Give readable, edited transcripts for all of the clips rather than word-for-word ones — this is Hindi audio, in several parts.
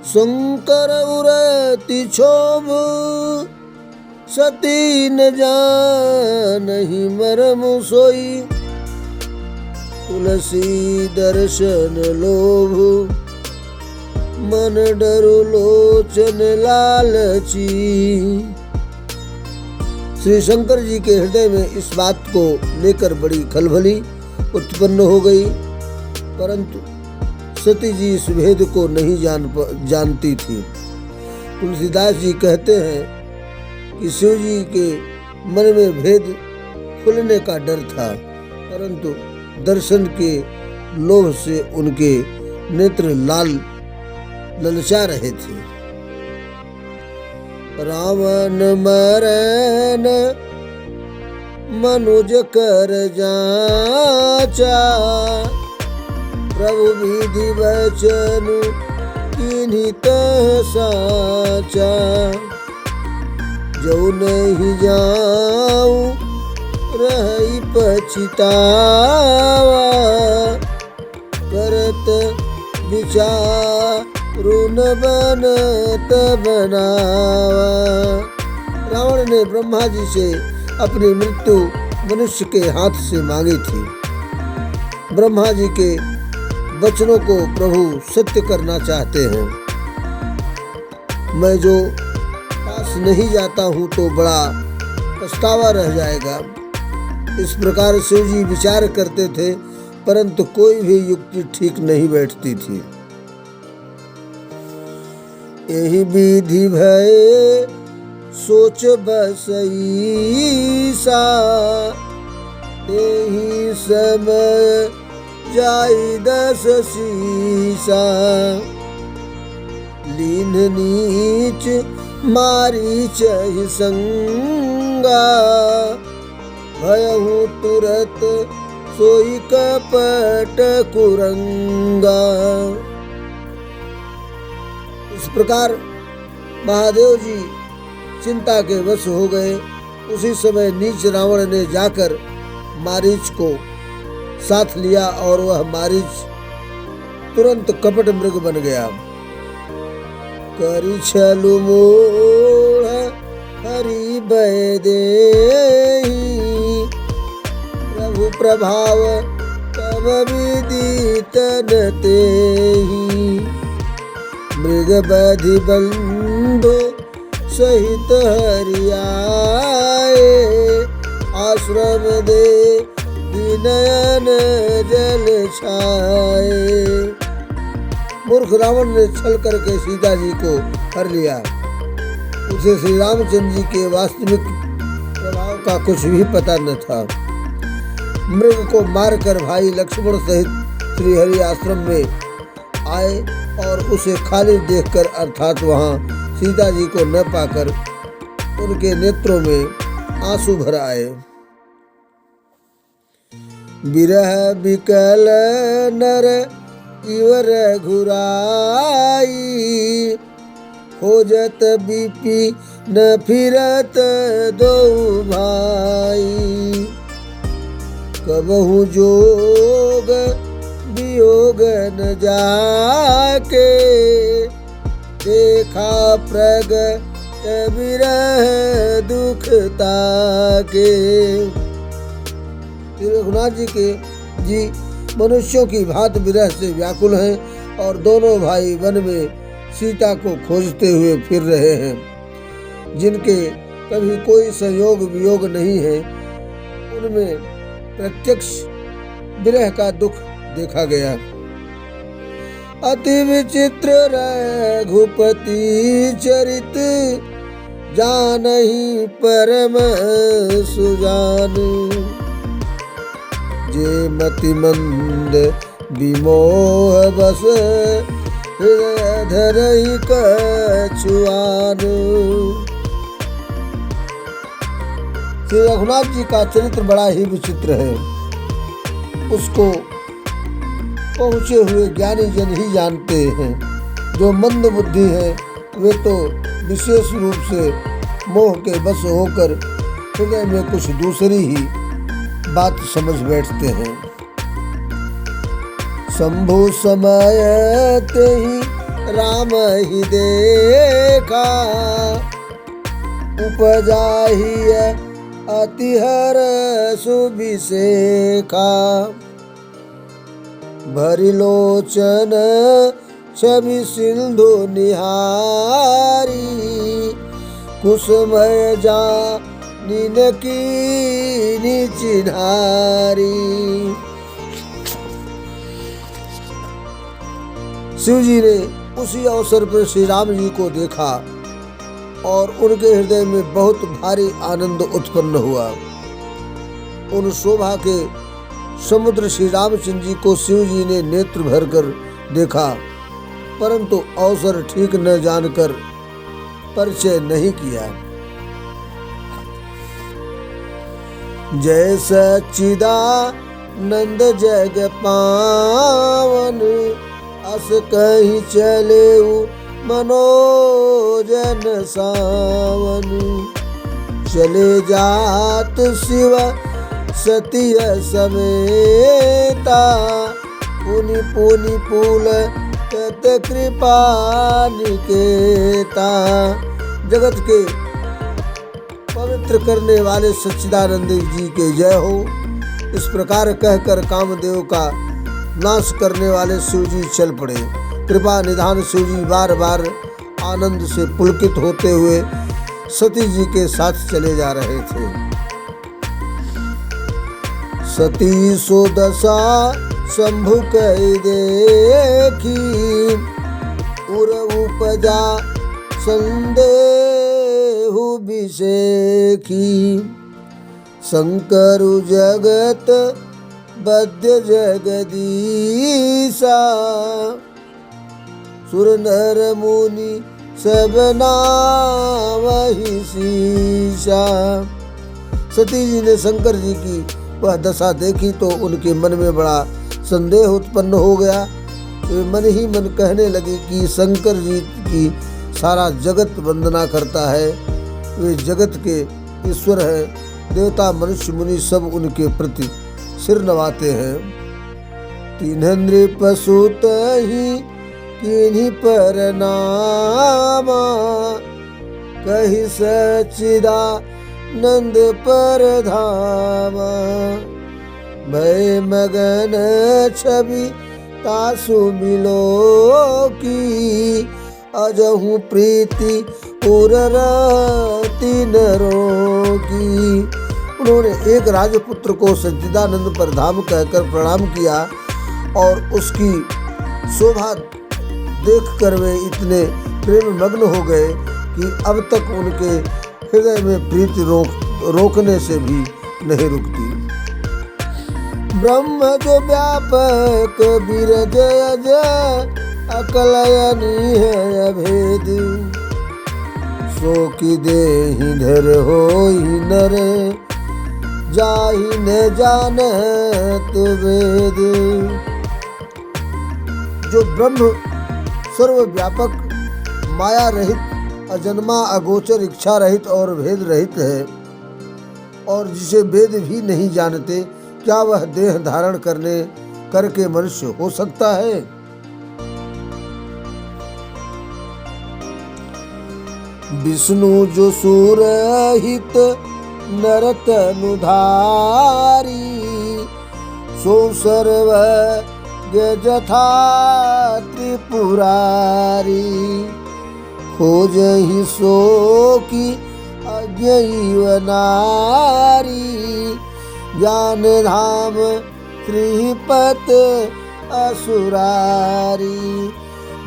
शंकर उरति क्षोभ सती न जानहि मरम सोई। तुलसी दर्शन लोभ मन डरु लोचन लालची। श्री शंकर जी के हृदय में इस बात को लेकर बड़ी खलबली उत्पन्न हो गई, परंतु सती जी इस भेद को नहीं जानती थी। तुलसीदास जी कहते हैं कि शिव जी के मन में भेद खुलने का डर था, परंतु दर्शन के लोभ से उनके नेत्र ललचा रहे थे। रावण मरन मनुज कर जाचा। प्रभु विधि वचन किन्हीं तह साचा। जो नहीं जाऊं रही पछतावा। करत विचारु न बनत बनावा। रावण ने ब्रह्मा जी से अपनी मृत्यु मनुष्य के हाथ से मांगी थी। ब्रह्मा जी के वचनों को प्रभु सत्य करना चाहते हैं। मैं जो पास नहीं जाता हूँ तो बड़ा पछतावा रह जाएगा। इस प्रकार शिव जी विचार करते थे, परंतु कोई भी युक्ति ठीक नहीं बैठती थी। यही विधि भय सोच बसईसा। यही समय जाई दस सीसा। लीन नीच मारीच ही संगा। भयहु तुरत सोई कपट कुरंगा। इस प्रकार महादेव जी चिंता के वश हो गए। उसी समय नीच रावण ने जाकर मारीच को साथ लिया और वह मारीच तुरंत कपट मृग बन गया। करी छलु मोड़ हरि भय देहि। प्रभु प्रभाव तब विदित न तेहि। मृग बधि बंधु सहित हरि आए। आश्रम दे नयन जल छाए। मूर्ख रावण ने छल करके सीता जी को हर लिया। उसे श्री रामचंद्र जी के वास्तविक प्रभाव का कुछ भी पता न था। मृग को मारकर भाई लक्ष्मण सहित श्री हरि आश्रम में आए और उसे खाली देखकर, अर्थात वहाँ सीता जी को न पाकर उनके नेत्रों में आंसू भर आए। बिरह बिकल नर इवर घुराई। खोजत बीपी न फिरत दो भाई। कबहु जोग वियोग न जाके। देखा प्रगट विरह दुख ताके। रघुनाथ जी मनुष्यों की भांति विरह से व्याकुल हैं और दोनों भाई वन में सीता को खोजते हुए फिर रहे हैं। जिनके कभी कोई संयोग वियोग नहीं है, उनमें प्रत्यक्ष विरह का दुख देखा गया। अति विचित्र रघुपति चरित। जानहि परम सुजान। जे मति मंद विमोह बस। हृदय धरहि कछुआन। श्री रघुनाथ जी का चरित्र बड़ा ही विचित्र है। उसको पहुँचे हुए ज्ञानी जन ही जानते हैं। जो मंद बुद्धि है वे तो विशेष रूप से मोह के बस होकर हृदय में कुछ दूसरी ही बात समझ बैठते हैं। शंभु समय ही राम ही देखा, उपजा ही अति हर्ष सुभिषेखा। भरी लोचन छवि सिंधु निहारी, कुसुमय जानिन कीनि चिन्हारी। शिव जी ने उसी अवसर पर श्री राम जी को देखा और उनके हृदय में बहुत भारी आनंद उत्पन्न हुआ। उन शोभा के समुद्र श्री रामचंद्र जी को शिव जी ने नेत्र भरकर देखा, परंतु अवसर ठीक न जानकर परिचय नहीं किया। जय सच्चिदानंद जग पावन, अस कहीं चले मनोजन सावन। चले जात शिव सतिय समेता, पुनि पुनि पुल तत कृपा निकेता। जगत के पवित्र करने वाले सच्चिदानंद जी के जय हो। इस प्रकार कहकर कामदेव का नाश करने वाले शिव जी चल पड़े। कृपा निधान शिव जी बार बार आनंद से पुलकित होते हुए सती जी के साथ चले जा रहे थे। सती सो दशा शंभु कहि देखी, उर उपजा संदेहु विषेखी। शंकर जगत बद्य जगदीशा, सुर नर मुनि सब नावहि शीशा। सती जी ने शंकर जी की वह दशा देखी तो उनके मन में बड़ा संदेह उत्पन्न हो गया। वे मन ही मन कहने लगी कि शंकर जी की सारा जगत वंदना करता है, वे जगत के ईश्वर हैं। देवता मनुष्य मुनि सब उनके प्रति सिर नवाते हैं। तीन नृप सुत ही किन्हीं पर नामा, कही सच्चिदानंद पर धामा। भय मगन छवि तासु मिलो की, अजहु प्रीति उररती नरों की। उन्होंने एक राजपुत्र को सच्चिदानंद पर धाम कहकर प्रणाम किया और उसकी शोभा देखकर वे इतने प्रेम मग्न हो गए कि अब तक उनके हृदय में प्रीति रोकने से भी नहीं रुकती। ब्रह्म जो व्यापक बिरज अज अकलयनी है अभेद, सो की देहि धर होई नर, जाहि न जानत वेद। जो ब्रह्म सर्वव्यापक, माया रहित, अजन्मा, अगोचर, इच्छा रहित और भेद रहित है और जिसे वेद भी नहीं जानते, क्या वह देह धारण करके मनुष्य हो सकता है? विष्णु जो सुरहित नरतनुधारी, सो सर्वज्ञ जथा त्रिपुरारी। खोजहि सो की अज्ञैव नारी, ज्ञान धाम श्रीपत असुरारी।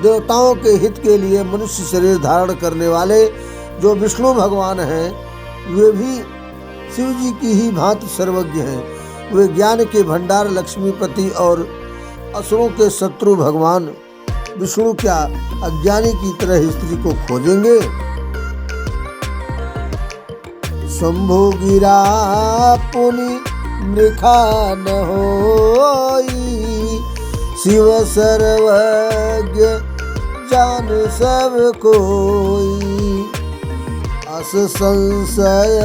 देवताओं के हित के लिए मनुष्य शरीर धारण करने वाले जो विष्णु भगवान हैं, वे भी शिव जी की ही भांति सर्वज्ञ हैं। वे ज्ञान के भंडार लक्ष्मीपति और असुरों के शत्रु भगवान विष्णु क्या अज्ञानी की तरह स्त्री को खोजेंगे? शंभु गिरा पुनि मृखा न होई, शिव सर्वज्ञ जान सब कोई। अस संशय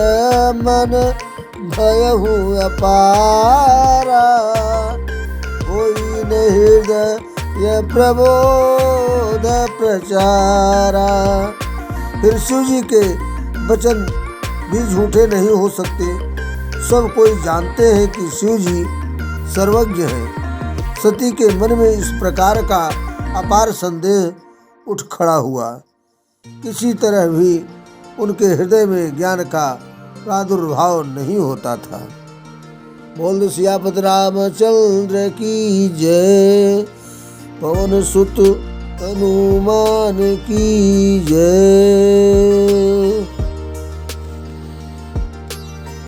मन भयहु अपारा, होई न हृदय प्रबोध बोध प्रचारा। फिर शिव जी के वचन भी झूठे नहीं हो सकते। सब कोई जानते हैं कि शिव जी सर्वज्ञ हैं। सती के मन में इस प्रकार का अपार संदेह उठ खड़ा हुआ। किसी तरह भी उनके हृदय में ज्ञान का प्रादुर्भाव नहीं होता था। बोल सियापत रामचंद्र की जय। पवन सुत हनुमान की जय।